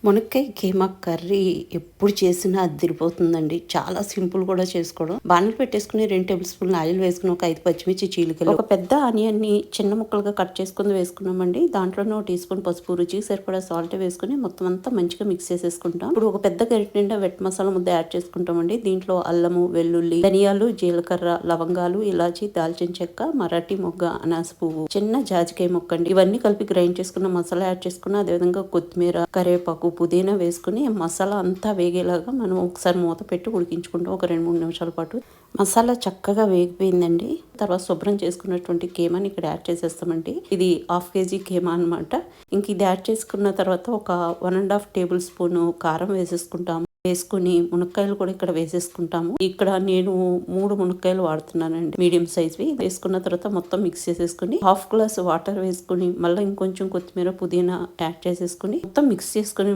మునక్కాయ కీమా కర్రీ ఎప్పుడు చేసినా అదిరిపోతుందండి. చాలా సింపుల్ కూడా చేసుకోవడం. బాణలు పెట్టేసుకుని 2 టేబుల్ స్పూన్ల ఆయిల్ వేసుకుని ఒక 5 పచ్చిమిర్చి చీలికలు, ఒక పెద్ద ఆనియన్ని చిన్న ముక్కలుగా కట్ చేసుకుని వేసుకున్నామండి. దాంట్లోనే ఒక టీ స్పూన్ పసుపు, రుచికి సరిపడా సాల్ట్ వేసుకుని మొత్తం అంతా మంచిగా మిక్స్ చేసేసుకుంటాం. ఇప్పుడు ఒక పెద్ద గరిటె నిండా వెట్ మసాలా ముద్ద యాడ్ చేసుకుంటామండి. దీంట్లో అల్లము, వెల్లుల్లి, ధనియాలు, జీలకర్ర, లవంగాలు, ఇలాచి, దాల్చిన చెక్క, మరాఠీ మొగ్గ, అనాస పువ్వు, చిన్న జాజికాయ ముక్క అండి. ఇవన్నీ కలిపి గ్రైండ్ చేసుకున్న మసాలా యాడ్ చేసుకున్న, అదేవిధంగా కొత్తిమీర, కరివేపాకు, పుదీనా వేసుకుని మసాలా అంతా వేగేలాగా మనం ఒకసారి మూత పెట్టి ఉడికించుకుంటాం. ఒక 2-3 నిమిషాల పాటు మసాలా చక్కగా వేగిపోయిందండి. తర్వాత శుభ్రం చేసుకున్నటువంటి కీమాని ఇక్కడ యాడ్ చేసేస్తామండి. ఇది 1/2 kg కీమా అనమాట. ఇంక ఇది యాడ్ చేసుకున్న తర్వాత ఒక 1.5 టేబుల్ స్పూన్ కారం వేసేసుకుంటాము. వేసుకుని మునక్కాయలు కూడా ఇక్కడ వేసేసుకుంటాము. ఇక్కడ నేను 3 మునక్కాయలు వాడుతున్నానండి, మీడియం సైజ్వి. వేసుకున్న తర్వాత మొత్తం మిక్స్ చేసేసుకుని 1/2 గ్లాస్ వాటర్ వేసుకుని మళ్ళీ ఇంకొంచెం కొత్తిమీర, పుదీనా యాడ్ చేసేసుకుని మొత్తం మిక్స్ చేసుకుని